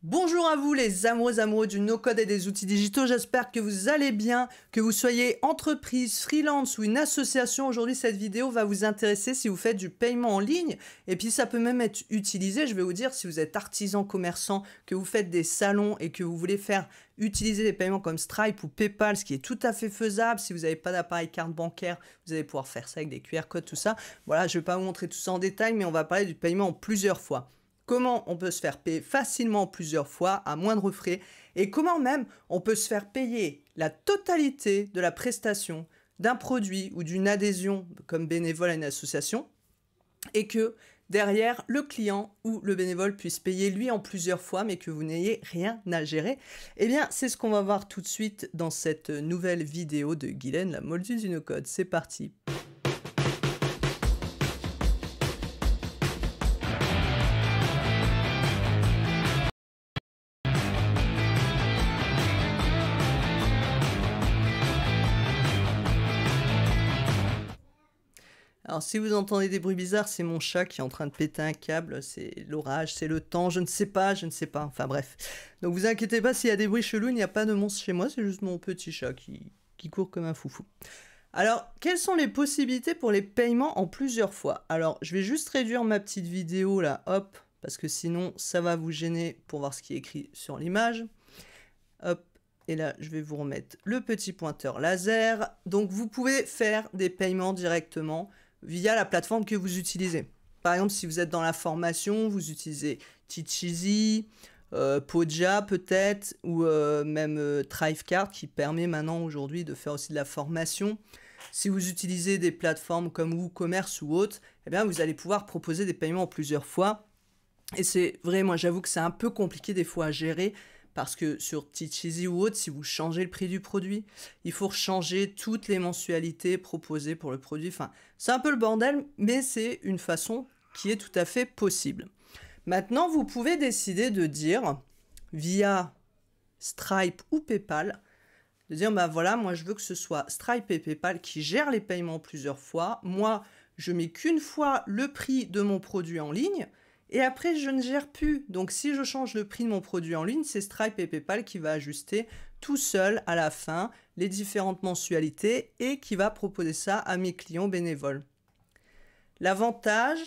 Bonjour à vous les amoureux du no-code et des outils digitaux, j'espère que vous allez bien, que vous soyez entreprise, freelance ou une association. Aujourd'hui, cette vidéo va vous intéresser si vous faites du paiement en ligne et puis ça peut même être utilisé, je vais vous dire, si vous êtes artisan, commerçant, que vous faites des salons et que vous voulez faire utiliser des paiements comme Stripe ou PayPal, ce qui est tout à fait faisable. Si vous n'avez pas d'appareil carte bancaire, vous allez pouvoir faire ça avec des QR codes, tout ça. Voilà, je ne vais pas vous montrer tout ça en détail, mais on va parler du paiement en plusieurs fois. Comment on peut se faire payer facilement plusieurs fois à moindre frais et comment même on peut se faire payer la totalité de la prestation d'un produit ou d'une adhésion comme bénévole à une association et que derrière le client ou le bénévole puisse payer lui en plusieurs fois mais que vous n'ayez rien à gérer. Eh bien c'est ce qu'on va voir tout de suite dans cette nouvelle vidéo de Guylaine, la moldue du no-code. C'est parti. Alors si vous entendez des bruits bizarres, c'est mon chat qui est en train de péter un câble, c'est l'orage, c'est le temps, je ne sais pas, enfin bref. Donc vous inquiétez pas s'il y a des bruits chelous, il n'y a pas de monstre chez moi, c'est juste mon petit chat qui court comme un foufou. Alors, quelles sont les possibilités pour les paiements en plusieurs fois? Alors, je vais juste réduire ma petite vidéo là, hop, parce que sinon ça va vous gêner pour voir ce qui est écrit sur l'image. Hop. Et là, je vais vous remettre le petit pointeur laser. Donc, vous pouvez faire des paiements directement via la plateforme que vous utilisez. Par exemple, si vous êtes dans la formation, vous utilisez Teacheasy, Podia peut-être, ou même Thrivecart qui permet maintenant aujourd'hui de faire aussi de la formation. Si vous utilisez des plateformes comme WooCommerce ou autres, eh bien, vous allez pouvoir proposer des paiements en plusieurs fois. Et c'est vrai, moi j'avoue que c'est un peu compliqué des fois à gérer. Parce que sur Teacheasy ou autre, si vous changez le prix du produit, il faut changer toutes les mensualités proposées pour le produit. Enfin, c'est un peu le bordel, mais c'est une façon qui est tout à fait possible. Maintenant, vous pouvez décider de dire, via Stripe ou PayPal, de dire, bah voilà, moi je veux que ce soit Stripe et PayPal qui gèrent les paiements plusieurs fois. Moi, je mets qu'une fois le prix de mon produit en ligne. Et après, je ne gère plus. Donc, si je change le prix de mon produit en ligne, c'est Stripe et PayPal qui va ajuster tout seul à la fin les différentes mensualités et qui va proposer ça à mes clients bénévoles. L'avantage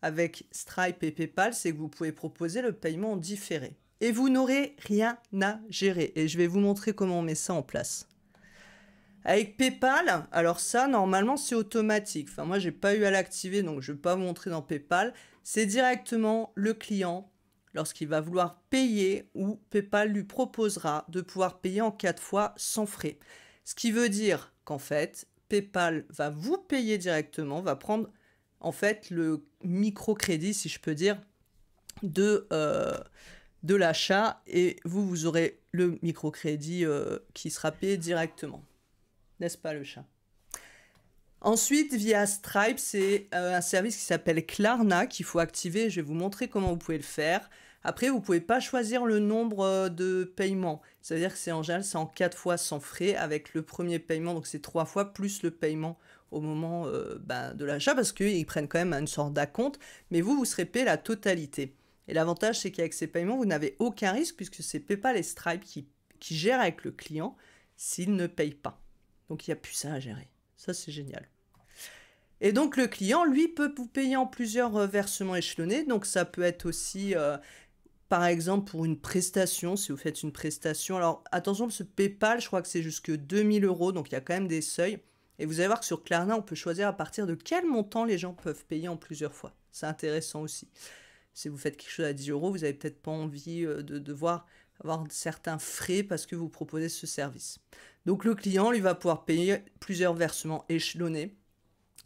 avec Stripe et PayPal, c'est que vous pouvez proposer le paiement en différé. Et vous n'aurez rien à gérer. Et je vais vous montrer comment on met ça en place. Avec PayPal, alors ça, normalement, c'est automatique. Enfin, moi, j'ai pas eu à l'activer, donc je vais pas vous montrer dans PayPal. C'est directement le client, lorsqu'il va vouloir payer, ou PayPal lui proposera de pouvoir payer en 4 fois sans frais. Ce qui veut dire qu'en fait, PayPal va vous payer directement, va prendre en fait le microcrédit, si je peux dire, de l'achat, et vous aurez le microcrédit qui sera payé directement. N'est-ce pas le chat? Ensuite, via Stripe, c'est un service qui s'appelle Klarna qu'il faut activer. Je vais vous montrer comment vous pouvez le faire. Après, vous ne pouvez pas choisir le nombre de paiements. C'est-à-dire que c'est en général, c'est en 4 fois sans frais avec le premier paiement. Donc, c'est 3 fois plus le paiement au moment de l'achat parce qu'ils prennent quand même une sorte d'acompte. Mais vous serez payé la totalité. Et l'avantage, c'est qu'avec ces paiements, vous n'avez aucun risque puisque c'est PayPal et Stripe qui gèrent avec le client s'il ne paye pas. Donc, il n'y a plus ça à gérer. Ça, c'est génial. Et donc, le client, lui, peut vous payer en plusieurs versements échelonnés. Donc, ça peut être aussi, par exemple, pour une prestation, si vous faites une prestation. Alors, attention, ce PayPal, je crois que c'est jusque 2000 €. Donc, il y a quand même des seuils. Et vous allez voir que sur Klarna, on peut choisir à partir de quel montant les gens peuvent payer en plusieurs fois. C'est intéressant aussi. Si vous faites quelque chose à 10 €, vous n'avez peut-être pas envie de devoir avoir certains frais parce que vous proposez ce service. Donc le client, lui, va pouvoir payer plusieurs versements échelonnés.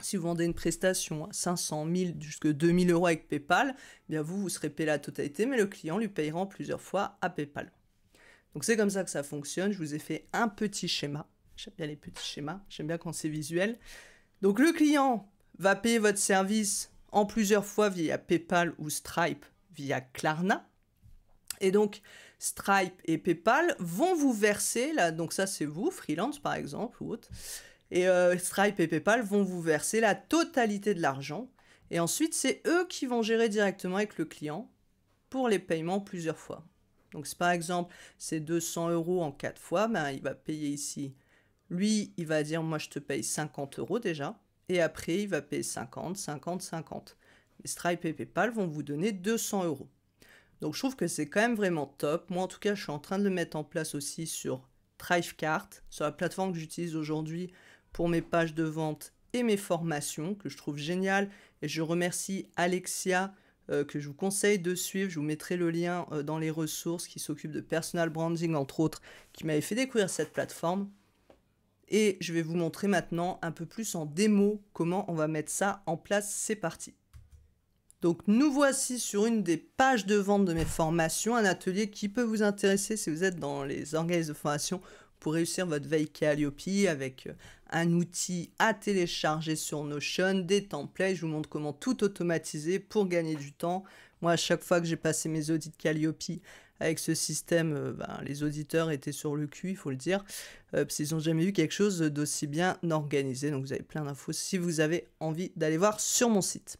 Si vous vendez une prestation à 500, 1000, jusque 2000 € avec PayPal, eh bien vous serez payé la totalité, mais le client lui payera en plusieurs fois à PayPal. Donc c'est comme ça que ça fonctionne. Je vous ai fait un petit schéma. J'aime bien les petits schémas, j'aime bien quand c'est visuel. Donc le client va payer votre service en plusieurs fois via PayPal ou Stripe via Klarna. Et donc, Stripe et PayPal vont vous verser, là, donc ça c'est vous, freelance par exemple, ou autre, et Stripe et PayPal vont vous verser la totalité de l'argent, et ensuite c'est eux qui vont gérer directement avec le client pour les paiements plusieurs fois. Donc si par exemple c'est 200 € en 4 fois, ben, il va payer ici. Lui, il va dire, moi je te paye 50 € déjà. Et après, il va payer 50, 50, 50. Mais Stripe et PayPal vont vous donner 200 €. Donc je trouve que c'est quand même vraiment top. Moi en tout cas, je suis en train de le mettre en place aussi sur Thrivecart, sur la plateforme que j'utilise aujourd'hui pour mes pages de vente et mes formations, que je trouve génial. Et je remercie Alexia, que je vous conseille de suivre. Je vous mettrai le lien dans les ressources, qui s'occupe de personal branding entre autres, qui m'avait fait découvrir cette plateforme. Et je vais vous montrer maintenant un peu plus en démo comment on va mettre ça en place. C'est parti. Donc nous voici sur une des pages de vente de mes formations, un atelier qui peut vous intéresser si vous êtes dans les organismes de formation pour réussir votre veille Calliope avec un outil à télécharger sur Notion, des templates. Je vous montre comment tout automatiser pour gagner du temps. Moi, à chaque fois que j'ai passé mes audits Calliope avec ce système, les auditeurs étaient sur le cul, il faut le dire, parce qu'ils n'ont jamais vu quelque chose d'aussi bien organisé. Donc vous avez plein d'infos si vous avez envie d'aller voir sur mon site.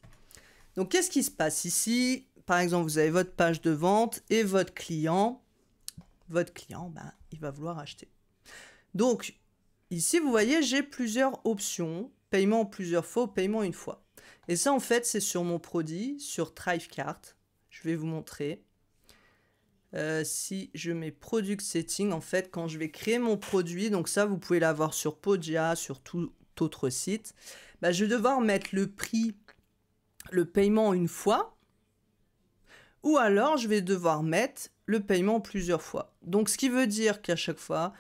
Donc, qu'est-ce qui se passe ici? Par exemple, vous avez votre page de vente et votre client. Votre client, il va vouloir acheter. Donc, ici, vous voyez, j'ai plusieurs options. Paiement plusieurs fois, paiement une fois. Et ça, en fait, c'est sur mon produit, sur Thrivecart. Je vais vous montrer. Si je mets Product Setting, en fait, quand je vais créer mon produit, donc ça, vous pouvez l'avoir sur Podia, sur tout autre site, je vais devoir mettre le prix, le paiement une fois, ou alors je vais devoir mettre le paiement plusieurs fois. Donc ce qui veut dire qu'à chaque fois,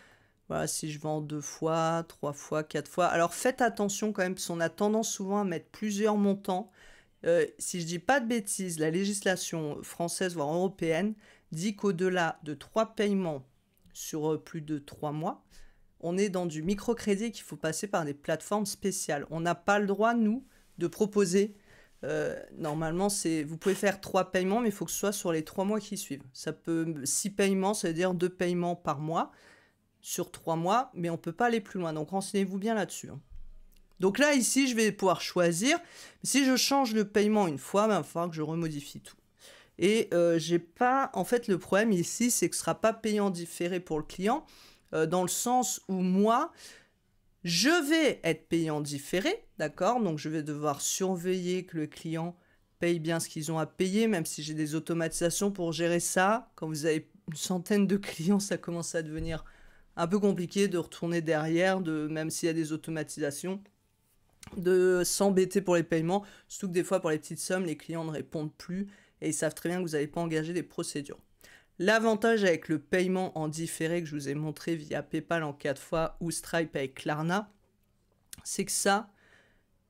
voilà, si je vends 2 fois, 3 fois, 4 fois, alors faites attention quand même, parce qu'on a tendance souvent à mettre plusieurs montants. Si je dis pas de bêtises, la législation française, voire européenne, dit qu'au-delà de 3 paiements sur plus de 3 mois, on est dans du microcrédit et qu'il faut passer par des plateformes spéciales. On n'a pas le droit, nous, de proposer. Normalement, vous pouvez faire 3 paiements, mais il faut que ce soit sur les 3 mois qui suivent. 6 paiements, ça veut dire 2 paiements par mois sur 3 mois, mais on ne peut pas aller plus loin. Donc, renseignez-vous bien là-dessus. Donc là, ici, je vais pouvoir choisir. Si je change le paiement une fois, il va falloir que je remodifie tout. Et j'ai pas... En fait, le problème ici, c'est que ce ne sera pas payant différé pour le client, dans le sens où moi... Je vais être payant différé, d'accord? Donc, je vais devoir surveiller que le client paye bien ce qu'ils ont à payer, même si j'ai des automatisations pour gérer ça. Quand vous avez une centaine de clients, ça commence à devenir un peu compliqué de retourner derrière, même s'il y a des automatisations, de s'embêter pour les paiements. Surtout que des fois, pour les petites sommes, les clients ne répondent plus et ils savent très bien que vous n'avez pas engagé des procédures. L'avantage avec le paiement en différé que je vous ai montré via PayPal en 4 fois ou Stripe avec Klarna, c'est que ça,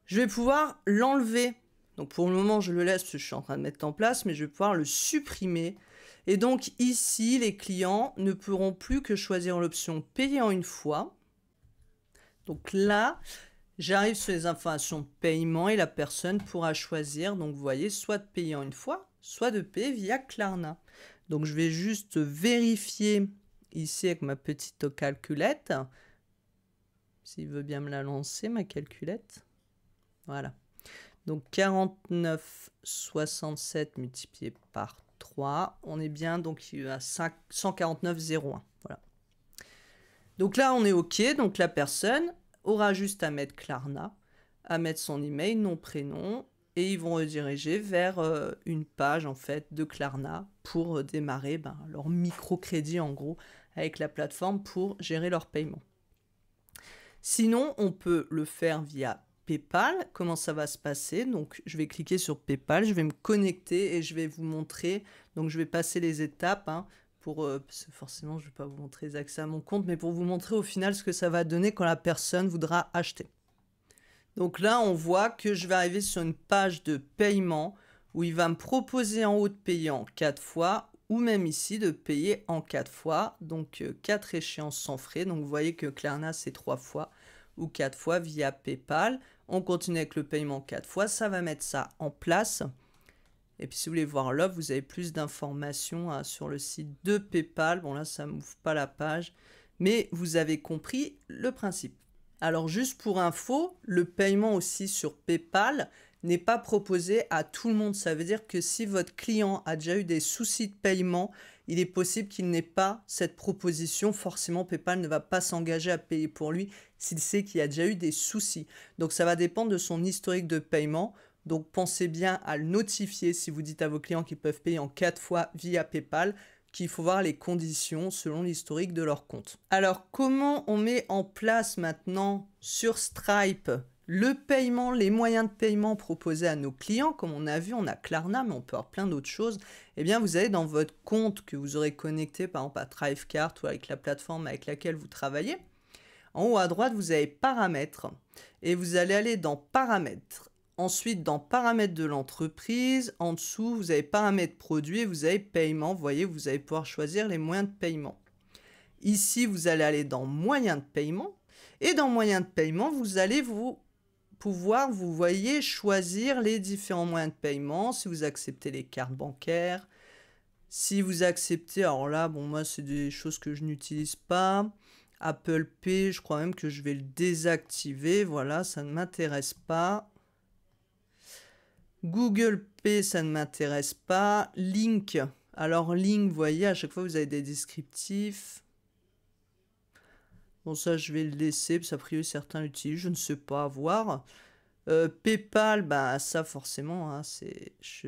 je vais pouvoir l'enlever. Donc pour le moment, je le laisse parce que je suis en train de mettre en place, mais je vais pouvoir le supprimer. Et donc ici, les clients ne pourront plus que choisir l'option payer en une fois. Donc là, j'arrive sur les informations de paiement et la personne pourra choisir, donc vous voyez, soit de payer en une fois, soit de payer via Klarna. Donc, je vais juste vérifier ici avec ma petite calculette. S'il veut bien me la lancer, ma calculette. Voilà. Donc, 49,67 multiplié par 3. On est bien, donc il y a 149,01. Voilà. Donc là, on est OK. Donc, la personne aura juste à mettre Klarna, à mettre son email, nom, prénom. Et ils vont rediriger vers une page en fait de Klarna pour démarrer leur microcrédit en gros avec la plateforme pour gérer leur paiement. Sinon, on peut le faire via PayPal. Comment ça va se passer? Donc, je vais cliquer sur PayPal, je vais me connecter et je vais vous montrer. Donc, je vais passer les étapes parce que forcément, je ne vais pas vous montrer les accès à mon compte, mais pour vous montrer au final ce que ça va donner quand la personne voudra acheter. Donc là, on voit que je vais arriver sur une page de paiement où il va me proposer en haut de payer en 4 fois ou même ici de payer en 4 fois. Donc 4 échéances sans frais. Donc vous voyez que Klarna, c'est 3 fois ou 4 fois via PayPal. On continue avec le paiement 4 fois. Ça va mettre ça en place. Et puis si vous voulez voir l'offre, vous avez plus d'informations sur le site de PayPal. Bon là, ça ne m'ouvre pas la page. Mais vous avez compris le principe. Alors juste pour info, le paiement aussi sur PayPal n'est pas proposé à tout le monde. Ça veut dire que si votre client a déjà eu des soucis de paiement, il est possible qu'il n'ait pas cette proposition. Forcément, PayPal ne va pas s'engager à payer pour lui s'il sait qu'il y a déjà eu des soucis. Donc ça va dépendre de son historique de paiement. Donc pensez bien à le notifier si vous dites à vos clients qu'ils peuvent payer en 4 fois via PayPal, qu'il faut voir les conditions selon l'historique de leur compte. Alors, comment on met en place maintenant sur Stripe le paiement, les moyens de paiement proposés à nos clients? Comme on a vu, on a Klarna, mais on peut avoir plein d'autres choses. Eh bien, vous allez dans votre compte que vous aurez connecté, par exemple à Thrivecart ou avec la plateforme avec laquelle vous travaillez. En haut à droite, vous avez Paramètres et vous allez aller dans Paramètres. Ensuite, dans Paramètres de l'entreprise, en dessous, vous avez Paramètres produits et vous avez Paiement. Vous voyez, vous allez pouvoir choisir les moyens de paiement. Ici, vous allez aller dans Moyens de paiement. Et dans Moyens de paiement, vous allez pouvoir, vous voyez, choisir les différents moyens de paiement. Si vous acceptez les cartes bancaires, si vous acceptez, alors là, bon, moi, c'est des choses que je n'utilise pas. Apple Pay, je crois même que je vais le désactiver. Voilà, ça ne m'intéresse pas. Google Pay, ça ne m'intéresse pas. Link, alors Link, vous voyez, à chaque fois, vous avez des descriptifs. Bon, ça, je vais le laisser, parce qu'a priori, certains l'utilisent, je ne sais pas, à voir. PayPal, bah, ça, forcément, hein, c'est... Je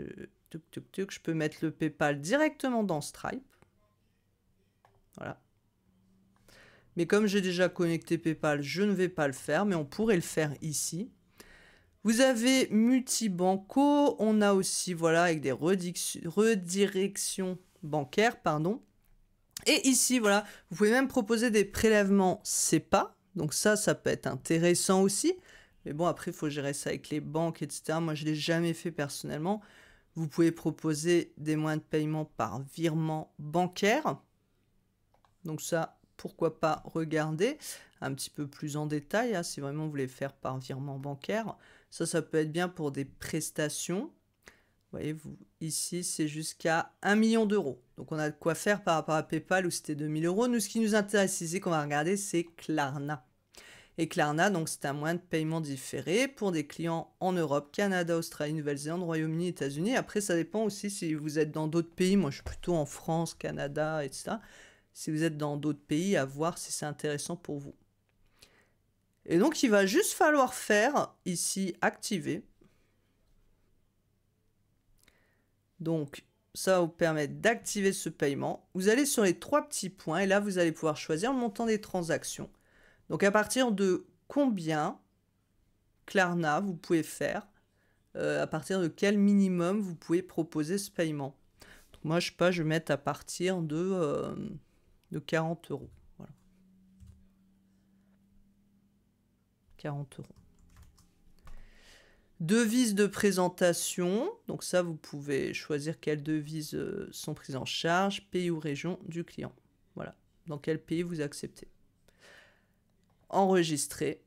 peux mettre le PayPal directement dans Stripe. Voilà. Mais comme j'ai déjà connecté PayPal, je ne vais pas le faire, mais on pourrait le faire ici. Vous avez Multibanco, on a aussi, voilà, avec des redirections bancaires, pardon. Et ici, voilà, vous pouvez même proposer des prélèvements SEPA. Donc ça peut être intéressant aussi. Mais bon, après, il faut gérer ça avec les banques, etc. Moi, je ne l'ai jamais fait personnellement. Vous pouvez proposer des moyens de paiement par virement bancaire. Donc ça, pourquoi pas regarder un petit peu plus en détail, hein, si vraiment vous voulez faire par virement bancaire. Ça peut être bien pour des prestations. Vous voyez, ici, c'est jusqu'à 1 million d'euros. Donc, on a de quoi faire par rapport à PayPal où c'était 2 000 euros. Nous, ce qui nous intéresse ici, qu'on va regarder, c'est Klarna. Et Klarna, donc, c'est un moyen de paiement différé pour des clients en Europe, Canada, Australie, Nouvelle-Zélande, Royaume-Uni, États-Unis. Après, ça dépend aussi si vous êtes dans d'autres pays. Moi, je suis plutôt en France, Canada, etc. Si vous êtes dans d'autres pays, à voir si c'est intéressant pour vous. Et donc, il va juste falloir faire ici activer. Donc, ça va vous permettre d'activer ce paiement. Vous allez sur les 3 petits points et là, vous allez pouvoir choisir le montant des transactions. Donc, à partir de combien Klarna vous pouvez faire, à partir de quel minimum vous pouvez proposer ce paiement. Donc, moi, je sais pas, je vais mettre à partir de 40 euros. 40 euros. Devises de présentation. Donc ça, vous pouvez choisir quelles devises sont prises en charge, pays ou région du client. Voilà. Dans quel pays vous acceptez. Enregistrer.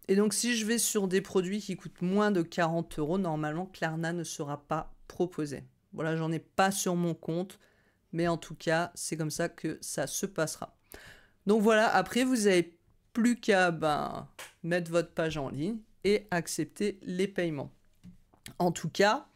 Et donc, si je vais sur des produits qui coûtent moins de 40 euros, normalement, Klarna ne sera pas proposé. Voilà, j'en ai pas sur mon compte. Mais en tout cas, c'est comme ça que ça se passera. Donc voilà, après, vous avez plus qu'à mettre votre page en ligne et accepter les paiements. En tout cas,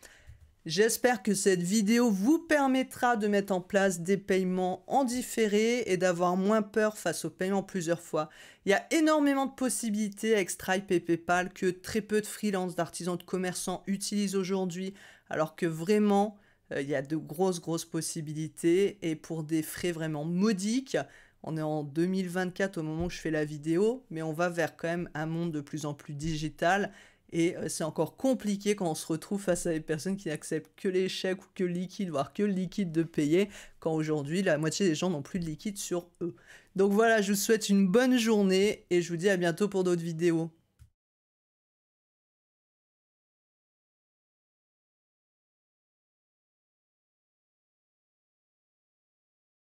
j'espère que cette vidéo vous permettra de mettre en place des paiements en différé et d'avoir moins peur face aux paiements plusieurs fois. Il y a énormément de possibilités avec Stripe et PayPal que très peu de freelances, d'artisans, de commerçants utilisent aujourd'hui, alors que vraiment, il y a de grosses possibilités et pour des frais vraiment modiques. On est en 2024 au moment où je fais la vidéo, mais on va vers quand même un monde de plus en plus digital. Et c'est encore compliqué quand on se retrouve face à des personnes qui n'acceptent que les chèques ou que le liquide, voire que le liquide de payer, quand aujourd'hui la moitié des gens n'ont plus de liquide sur eux. Donc voilà, je vous souhaite une bonne journée et je vous dis à bientôt pour d'autres vidéos.